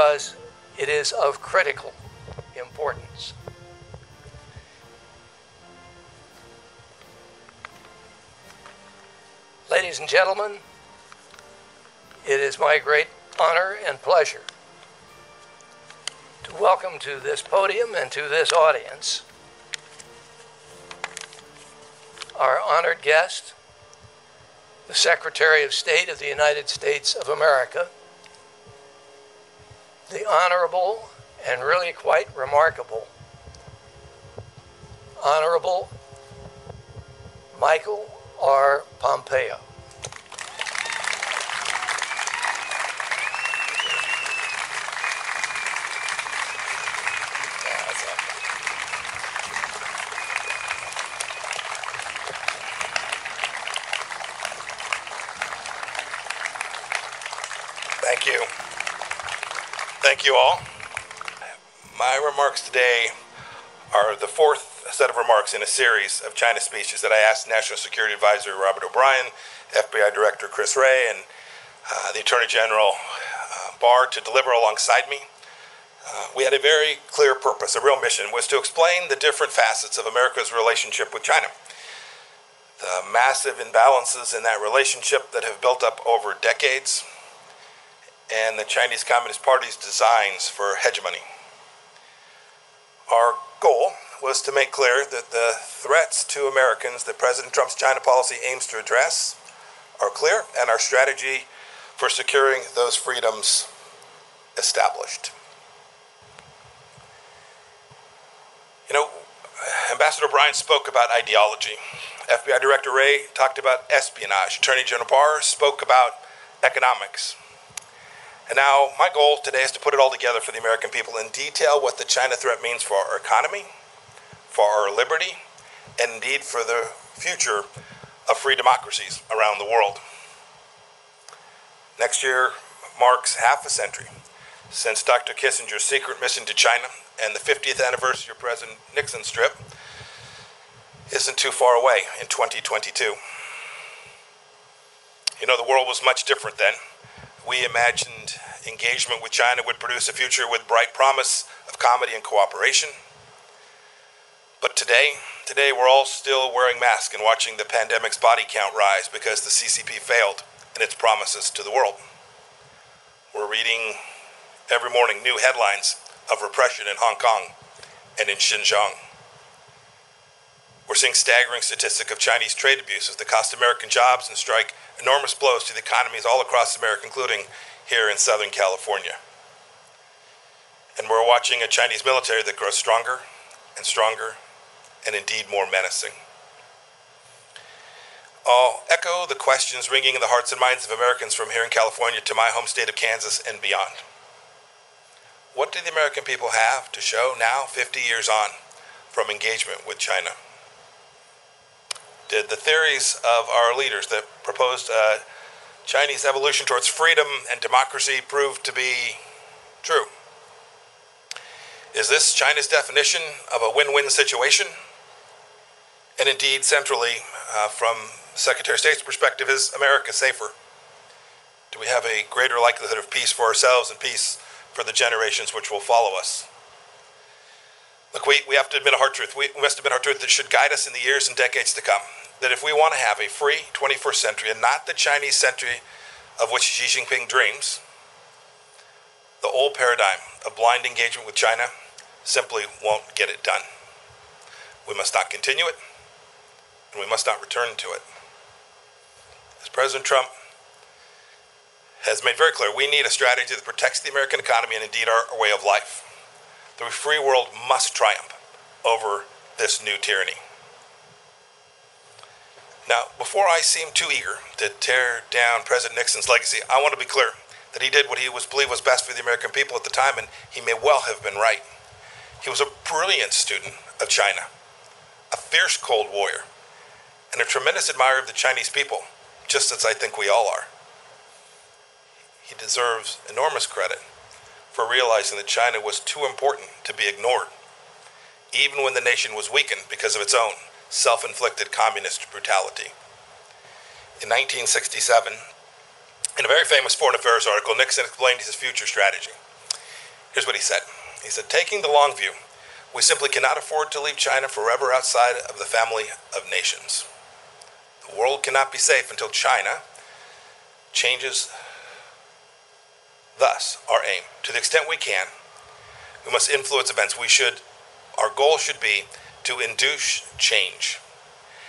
because it is of critical importance. Ladies and gentlemen, it is my great honor and pleasure to welcome to this podium and to this audience our honored guest, the Secretary of State of the United States of America, the Honorable and really quite remarkable Honorable Michael R. Pompeo. Thank you. Thank you all. My remarks today are the fourth set of remarks in a series of China speeches that I asked National Security Advisor Robert O'Brien, FBI Director Chris Wray, and the Attorney General Barr to deliver alongside me. We had a very clear purpose, a real mission, was to explain the different facets of America's relationship with China. The massive imbalances in that relationship that have built up over decades, and the Chinese Communist Party's designs for hegemony. Our goal was to make clear that the threats to Americans that President Trump's China policy aims to address are clear, and our strategy for securing those freedoms established. You know, Ambassador O'Brien spoke about ideology. FBI Director Wray talked about espionage. Attorney General Barr spoke about economics. And now my goal today is to put it all together for the American people and detail what the China threat means for our economy, for our liberty, and indeed for the future of free democracies around the world. Next year marks half a century since Dr. Kissinger's secret mission to China, and the 50th anniversary of President Nixon's trip isn't too far away in 2022. You know, the world was much different then. We imagined engagement with China would produce a future with bright promise of comedy and cooperation. But today we're all still wearing masks and watching the pandemic's body count rise because the CCP failed in its promises to the world. We're reading every morning new headlines of repression in Hong Kong and in Xinjiang. We're seeing staggering statistics of Chinese trade abuses that cost American jobs and strike enormous blows to the economies all across America, including here in Southern California. And we're watching a Chinese military that grows stronger and stronger, and indeed more menacing. I'll echo the questions ringing in the hearts and minds of Americans from here in California to my home state of Kansas and beyond. What do the American people have to show now, 50 years on, from engagement with China? Did the theories of our leaders that proposed Chinese evolution towards freedom and democracy prove to be true? Is this China's definition of a win-win situation? And indeed, centrally, from Secretary of State's perspective, is America safer? Do we have a greater likelihood of peace for ourselves and peace for the generations which will follow us? Look, we have to admit a hard truth. We must admit a hard truth that should guide us in the years and decades to come. That if we want to have a free 21st century and not the Chinese century of which Xi Jinping dreams, the old paradigm of blind engagement with China simply won't get it done. We must not continue it, and we must not return to it. As President Trump has made very clear, we need a strategy that protects the American economy and indeed our way of life. The free world must triumph over this new tyranny. Now, before I seem too eager to tear down President Nixon's legacy, I want to be clear that he did what he believed was best for the American people at the time, and he may well have been right. He was a brilliant student of China, a fierce Cold Warrior, and a tremendous admirer of the Chinese people, just as I think we all are. He deserves enormous credit for realizing that China was too important to be ignored, even when the nation was weakened because of its own self-inflicted communist brutality. In 1967, in a very famous Foreign Affairs article, Nixon explained his future strategy. Here's what he said. He said, taking the long view, we simply cannot afford to leave China forever outside of the family of nations. The world cannot be safe until China changes. Thus, our aim, to the extent we can, we must influence events. Our goal should be to induce change.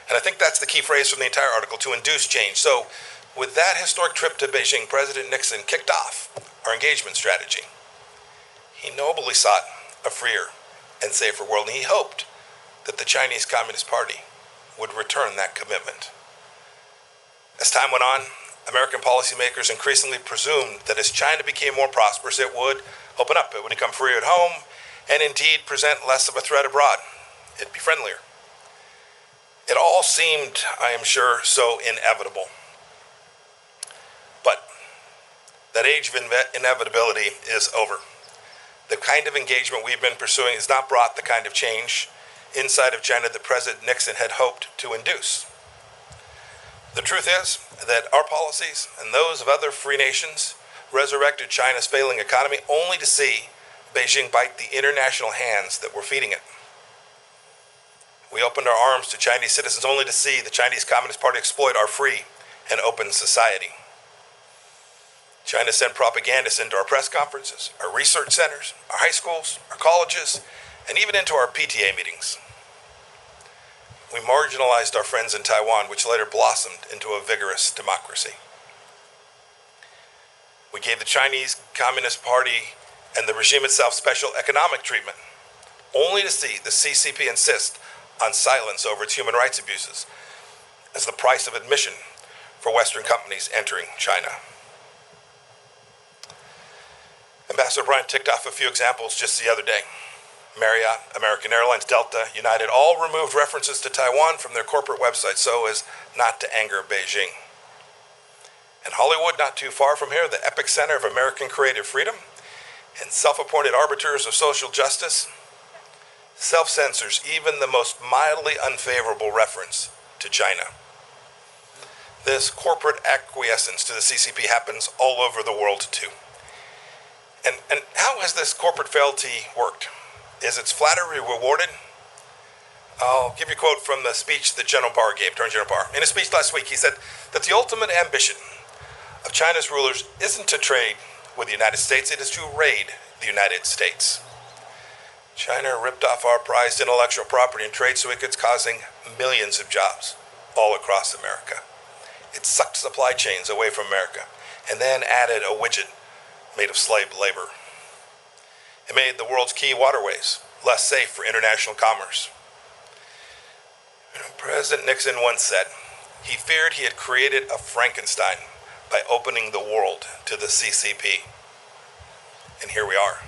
And I think that's the key phrase from the entire article, to induce change. So with that historic trip to Beijing, President Nixon kicked off our engagement strategy. He nobly sought a freer and safer world, and he hoped that the Chinese Communist Party would return that commitment. As time went on, American policymakers increasingly presumed that as China became more prosperous, it would open up, it would become freer at home, and indeed present less of a threat abroad. It'd be friendlier. It all seemed, I am sure, so inevitable. But that age of inevitability is over. The kind of engagement we've been pursuing has not brought the kind of change inside of China that President Nixon had hoped to induce. The truth is that our policies and those of other free nations resurrected China's failing economy only to see Beijing bite the international hands that were feeding it. We opened our arms to Chinese citizens only to see the Chinese Communist Party exploit our free and open society. China sent propagandists into our press conferences, our research centers, our high schools, our colleges, and even into our PTA meetings. We marginalized our friends in Taiwan, which later blossomed into a vigorous democracy. We gave the Chinese Communist Party and the regime itself special economic treatment, only to see the CCP insist on silence over its human rights abuses as the price of admission for Western companies entering China. Ambassador Bryant ticked off a few examples just the other day. Marriott, American Airlines, Delta, United all removed references to Taiwan from their corporate websites so as not to anger Beijing. And Hollywood, not too far from here, the epicenter of American creative freedom and self-appointed arbiters of social justice, self-censors even the most mildly unfavorable reference to China. This corporate acquiescence to the CCP happens all over the world too. And how has this corporate fealty worked? Is its flattery rewarded? I'll give you a quote from the speech that General Barr gave, Attorney General Barr. In a speech last week, he said that the ultimate ambition of China's rulers isn't to trade with the United States, it is to raid the United States. China ripped off our prized intellectual property and trade secrets, causing millions of jobs all across America. It sucked supply chains away from America and then added a widget made of slave labor. It made the world's key waterways less safe for international commerce. President Nixon once said he feared he had created a Frankenstein by opening the world to the CCP. And here we are.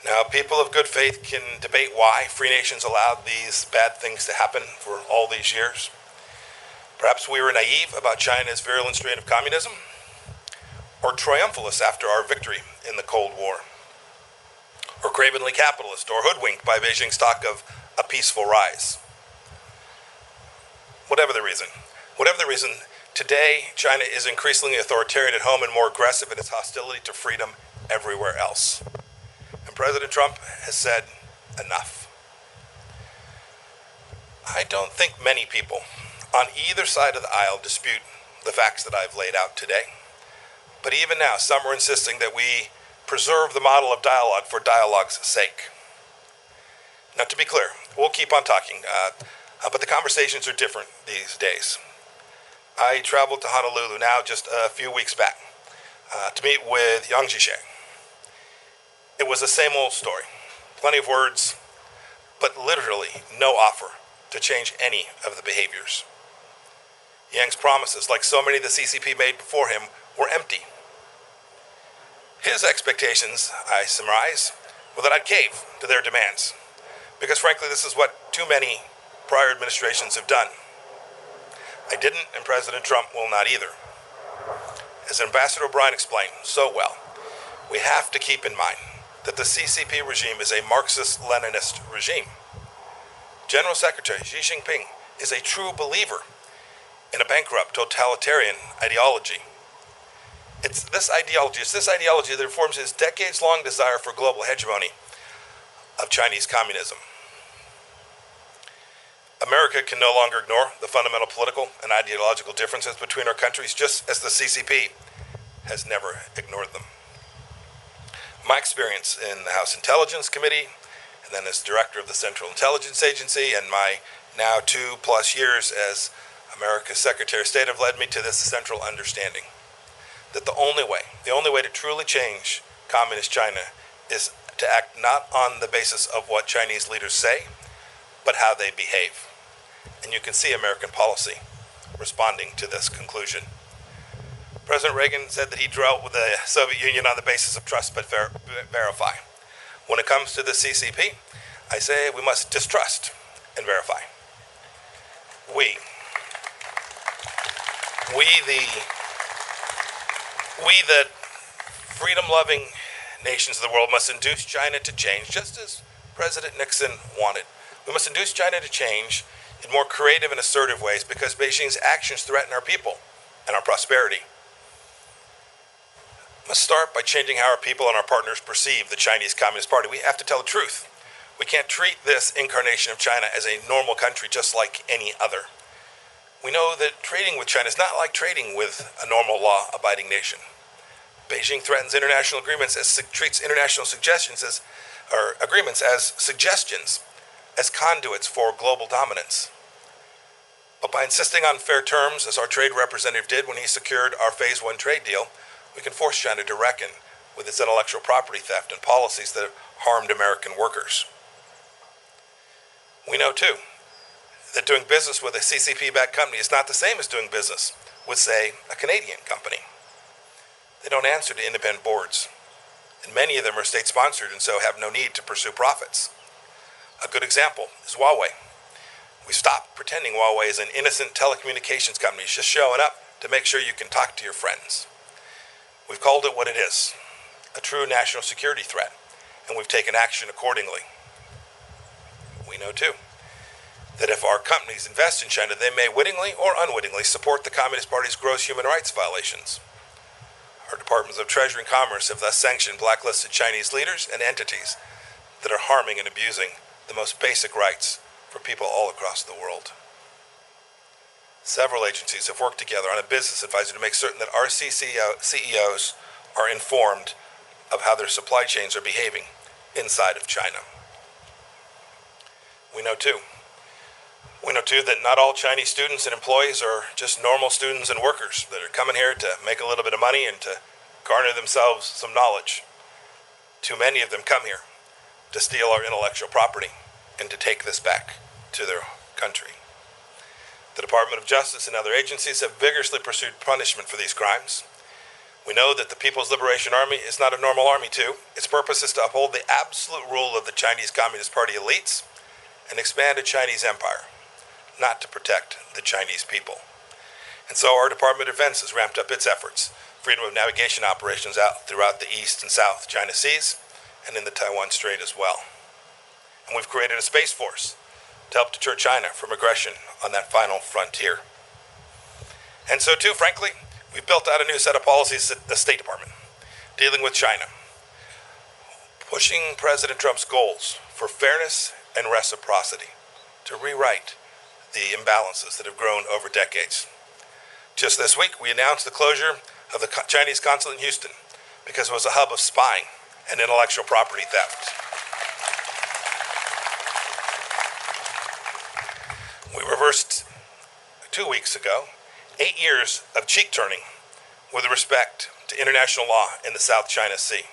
Now, people of good faith can debate why free nations allowed these bad things to happen for all these years. Perhaps we were naive about China's virulent strain of communism, or triumphalist after our victory in the Cold War, or cravenly capitalist, or hoodwinked by Beijing's talk of a peaceful rise. Whatever the reason, today China is increasingly authoritarian at home and more aggressive in its hostility to freedom everywhere else. And President Trump has said enough. I don't think many people on either side of the aisle dispute the facts that I've laid out today. But even now, some are insisting that we preserve the model of dialogue for dialogue's sake. Now, to be clear, we'll keep on talking, but the conversations are different these days. I traveled to Honolulu now just a few weeks back to meet with Yang Jiechi. It was the same old story. Plenty of words, but literally no offer to change any of the behaviors. Yang's promises, like so many the CCP made before him, were empty. His expectations, I surmise, were that I'd cave to their demands, because frankly, this is what too many prior administrations have done. I didn't, and President Trump will not either. As Ambassador O'Brien explained so well, we have to keep in mind that the CCP regime is a Marxist-Leninist regime. General Secretary Xi Jinping is a true believer in a bankrupt totalitarian ideology. It's this ideology that informs his decades-long desire for global hegemony of Chinese communism. America can no longer ignore the fundamental political and ideological differences between our countries, just as the CCP has never ignored them. My experience in the House Intelligence Committee, and then as director of the Central Intelligence Agency, and my now 2+ years as America's Secretary of State have led me to this central understanding that the only way to truly change communist China is to act not on the basis of what Chinese leaders say, but how they behave. And you can see American policy responding to this conclusion. President Reagan said that he dealt with the Soviet Union on the basis of trust but verify. When it comes to the CCP, I say we must distrust and verify. We the freedom-loving nations of the world must induce China to change, just as President Nixon wanted. We must induce China to change in more creative and assertive ways because Beijing's actions threaten our people and our prosperity. We must start by changing how our people and our partners perceive the Chinese Communist Party. We have to tell the truth. We can't treat this incarnation of China as a normal country just like any other. We know that trading with China is not like trading with a normal law-abiding nation. Beijing threatens international agreements treats international agreements as suggestions, as conduits for global dominance. But by insisting on fair terms, as our trade representative did when he secured our Phase 1 trade deal, we can force China to reckon with its intellectual property theft and policies that have harmed American workers. We know, too, that doing business with a CCP-backed company is not the same as doing business with, say, a Canadian company. They don't answer to independent boards, and many of them are state-sponsored and so have no need to pursue profits. A good example is Huawei. We stopped pretending Huawei is an innocent telecommunications company just showing up to make sure you can talk to your friends. We've called it what it is, a true national security threat, and we've taken action accordingly. We know, too, that if our companies invest in China, they may wittingly or unwittingly support the Communist Party's gross human rights violations. Our Departments of Treasury and Commerce have thus sanctioned blacklisted Chinese leaders and entities that are harming and abusing the most basic rights for people all across the world. Several agencies have worked together on a business advisor to make certain that our CEOs are informed of how their supply chains are behaving inside of China. We know too that not all Chinese students and employees are just normal students and workers that are coming here to make a little bit of money and to garner themselves some knowledge. Too many of them come here to steal our intellectual property and to take this back to their country. The Department of Justice and other agencies have vigorously pursued punishment for these crimes. We know that the People's Liberation Army is not a normal army too. Its purpose is to uphold the absolute rule of the Chinese Communist Party elites and expand a Chinese empire, not to protect the Chinese people. And so our Department of Defense has ramped up its efforts, freedom of navigation operations out throughout the East and South China Seas and in the Taiwan Strait as well. And we've created a space force to help deter China from aggression on that final frontier. And so too, frankly, we've built out a new set of policies at the State Department dealing with China, pushing President Trump's goals for fairness and reciprocity to rewrite the imbalances that have grown over decades. Just this week, we announced the closure of the Chinese consulate in Houston because it was a hub of spying and intellectual property theft. We reversed 2 weeks ago 8 years of cheek turning with respect to international law in the South China Sea.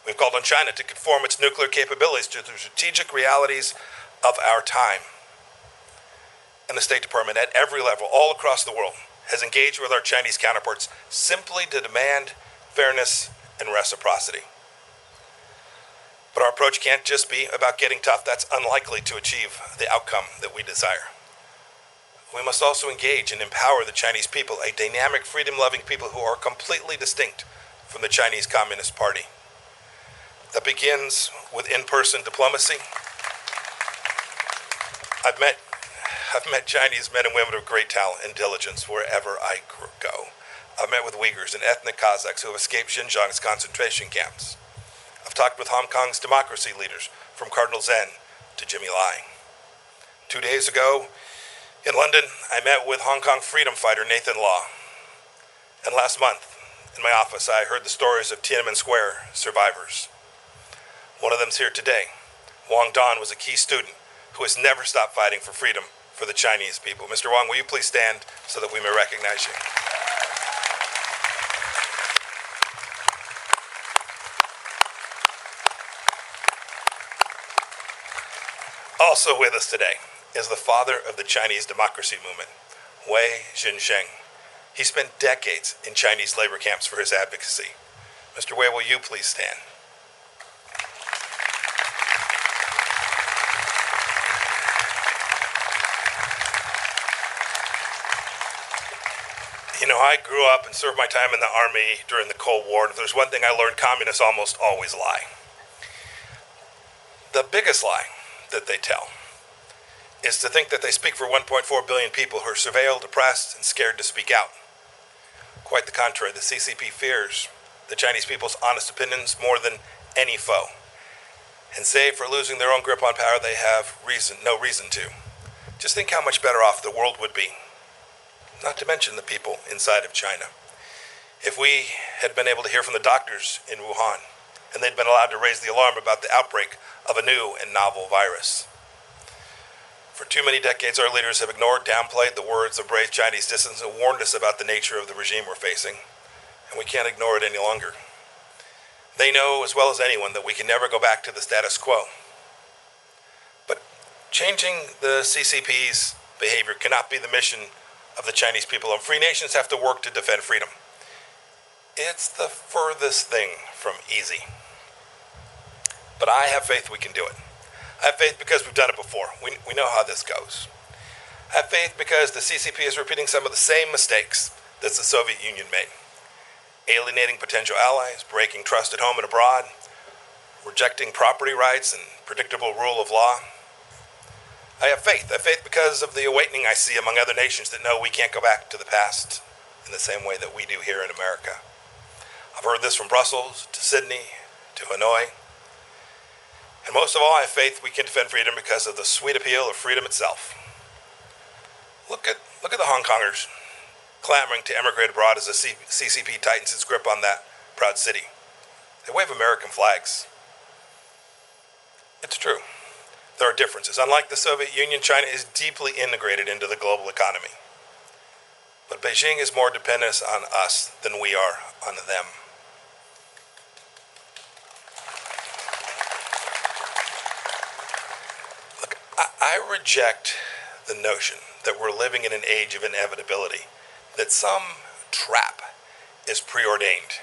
We've called on China to conform its nuclear capabilities to the strategic realities of our time. And the State Department at every level, all across the world, has engaged with our Chinese counterparts simply to demand fairness and reciprocity. But our approach can't just be about getting tough. That's unlikely to achieve the outcome that we desire. We must also engage and empower the Chinese people, a dynamic, freedom-loving people who are completely distinct from the Chinese Communist Party. That begins with in-person diplomacy. I've met Chinese men and women of great talent and diligence wherever I go. I've met with Uyghurs and ethnic Kazakhs who have escaped Xinjiang's concentration camps. I've talked with Hong Kong's democracy leaders, from Cardinal Zen to Jimmy Lai. 2 days ago, in London, I met with Hong Kong freedom fighter Nathan Law. And last month, in my office, I heard the stories of Tiananmen Square survivors. One of them's here today. Wang Dan was a key student who has never stopped fighting for freedom for the Chinese people. Mr. Wang, will you please stand so that we may recognize you? Also with us today is the father of the Chinese democracy movement, Wei Jinsheng. He spent decades in Chinese labor camps for his advocacy. Mr. Wei, will you please stand? You know, I grew up and served my time in the Army during the Cold War, and if there's one thing I learned, communists almost always lie. The biggest lie that they tell is to think that they speak for 1.4 billion people who are surveilled, oppressed, and scared to speak out. Quite the contrary, the CCP fears the Chinese people's honest opinions more than any foe. And save for losing their own grip on power, they have no reason to. Just think how much better off the world would be, not to mention the people inside of China, if we had been able to hear from the doctors in Wuhan, and they'd been allowed to raise the alarm about the outbreak of a new and novel virus. For too many decades, our leaders have ignored, downplayed the words of brave Chinese dissidents and warned us about the nature of the regime we're facing, and we can't ignore it any longer. They know as well as anyone that we can never go back to the status quo. But changing the CCP's behavior cannot be the mission of the Chinese people, and free nations have to work to defend freedom. It's the furthest thing from easy. But I have faith we can do it. I have faith because we've done it before. We know how this goes. I have faith because the CCP is repeating some of the same mistakes that the Soviet Union made. Alienating potential allies, breaking trust at home and abroad, rejecting property rights and predictable rule of law. I have faith. I have faith because of the awakening I see among other nations that know we can't go back to the past in the same way that we do here in America. I've heard this from Brussels to Sydney to Hanoi. And most of all, I have faith we can defend freedom because of the sweet appeal of freedom itself. Look at the Hong Kongers clamoring to emigrate abroad as the CCP tightens its grip on that proud city. They wave American flags. It's true. There are differences. Unlike the Soviet Union, China is deeply integrated into the global economy. But Beijing is more dependent on us than we are on them. Look, I reject the notion that we're living in an age of inevitability, that some trap is preordained,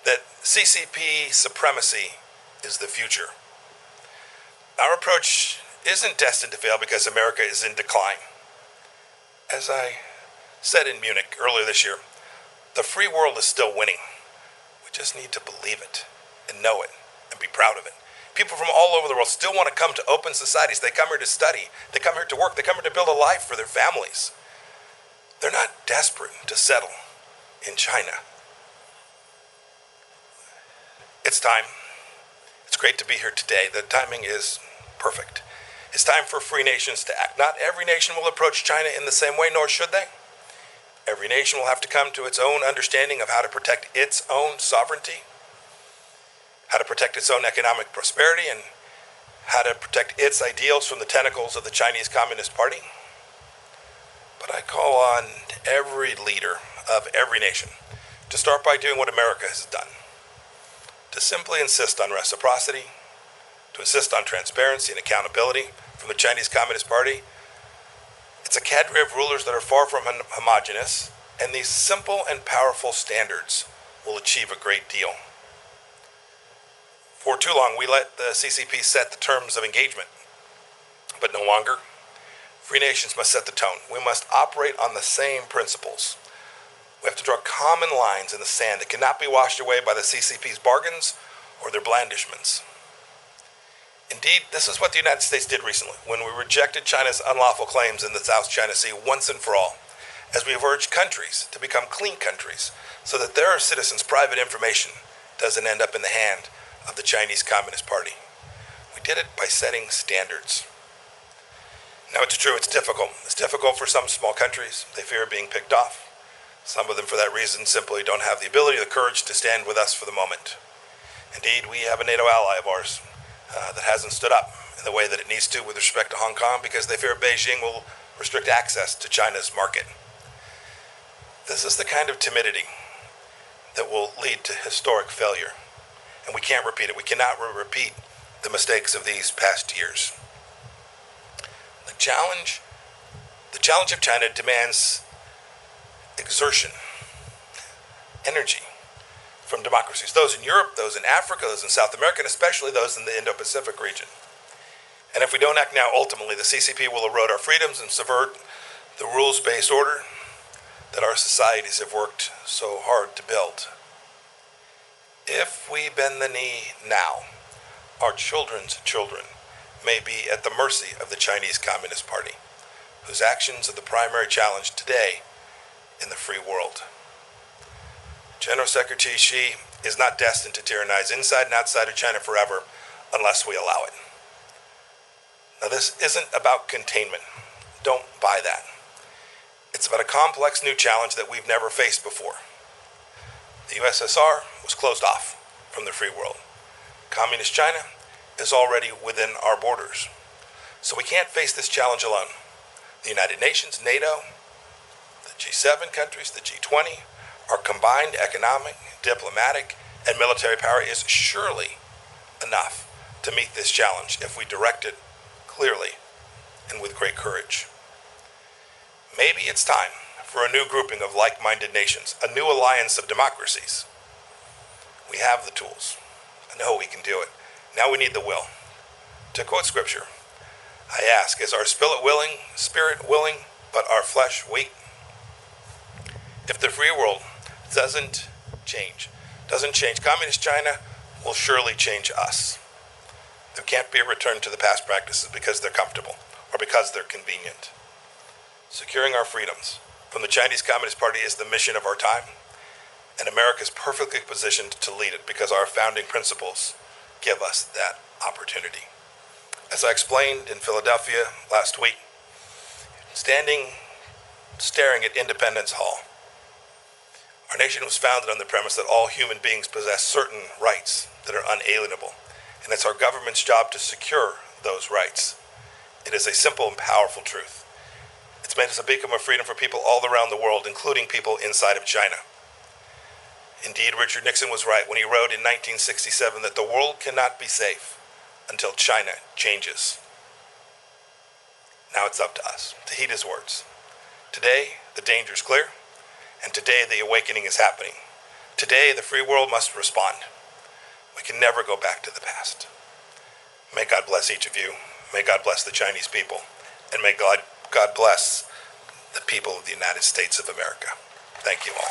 that CCP supremacy is the future. Our approach isn't destined to fail because America is in decline. As I said in Munich earlier this year, the free world is still winning. We just need to believe it and know it and be proud of it. People from all over the world still want to come to open societies. They come here to study. They come here to work. They come here to build a life for their families. They're not desperate to settle in China. It's time. It's great to be here today. The timing is perfect. It's time for free nations to act. Not every nation will approach China in the same way, nor should they. Every nation will have to come to its own understanding of how to protect its own sovereignty, how to protect its own economic prosperity, and how to protect its ideals from the tentacles of the Chinese Communist Party. But I call on every leader of every nation to start by doing what America has done, to simply insist on reciprocity, to insist on transparency and accountability from the Chinese Communist Party. It's a cadre of rulers that are far from homogeneous, and these simple and powerful standards will achieve a great deal. For too long, we let the CCP set the terms of engagement, but no longer. Free nations must set the tone. We must operate on the same principles. We have to draw common lines in the sand that cannot be washed away by the CCP's bargains or their blandishments. Indeed, this is what the United States did recently when we rejected China's unlawful claims in the South China Sea once and for all, as we have urged countries to become clean countries so that their citizens' private information doesn't end up in the hand of the Chinese Communist Party. We did it by setting standards. Now, it's true, it's difficult. It's difficult for some small countries. They fear being picked off. Some of them, for that reason, simply don't have the ability or the courage to stand with us for the moment. Indeed, we have a NATO ally of ours that hasn't stood up in the way that it needs to with respect to Hong Kong because they fear Beijing will restrict access to China's market. This is the kind of timidity that will lead to historic failure, and we can't repeat it. We cannot repeat the mistakes of these past years. The challenge of China demands exertion, energy from democracies, those in Europe, those in Africa, those in South America, and especially those in the Indo-Pacific region. And if we don't act now, ultimately, the CCP will erode our freedoms and subvert the rules-based order that our societies have worked so hard to build. If we bend the knee now, our children's children may be at the mercy of the Chinese Communist Party, whose actions are the primary challenge today in the free world. General Secretary Xi is not destined to tyrannize inside and outside of China forever unless we allow it. Now, this isn't about containment. Don't buy that. It's about a complex new challenge that we've never faced before. The USSR was closed off from the free world. Communist China is already within our borders. So we can't face this challenge alone. The United Nations, NATO, the G7 countries, the G20, our combined economic, diplomatic, and military power is surely enough to meet this challenge if we direct it clearly and with great courage. Maybe it's time for a new grouping of like-minded nations, a new alliance of democracies. We have the tools. I know we can do it. Now we need the will. To quote scripture, I ask, is our spirit willing, but our flesh weak? If the free world doesn't change, Communist China will surely change us. There can't be a return to the past practices because they're comfortable or because they're convenient. Securing our freedoms from the Chinese Communist Party is the mission of our time, and America is perfectly positioned to lead it because our founding principles give us that opportunity. As I explained in Philadelphia last week, staring at Independence Hall, our nation was founded on the premise that all human beings possess certain rights that are unalienable, and it's our government's job to secure those rights. It is a simple and powerful truth. It's made us a beacon of freedom for people all around the world, including people inside of China. Indeed, Richard Nixon was right when he wrote in 1967 that the world cannot be safe until China changes. Now it's up to us to heed his words. Today, the danger is clear, and today the awakening is happening. Today, the free world must respond. We can never go back to the past. May God bless each of you. May God bless the Chinese people. And may God bless the people of the United States of America. Thank you all.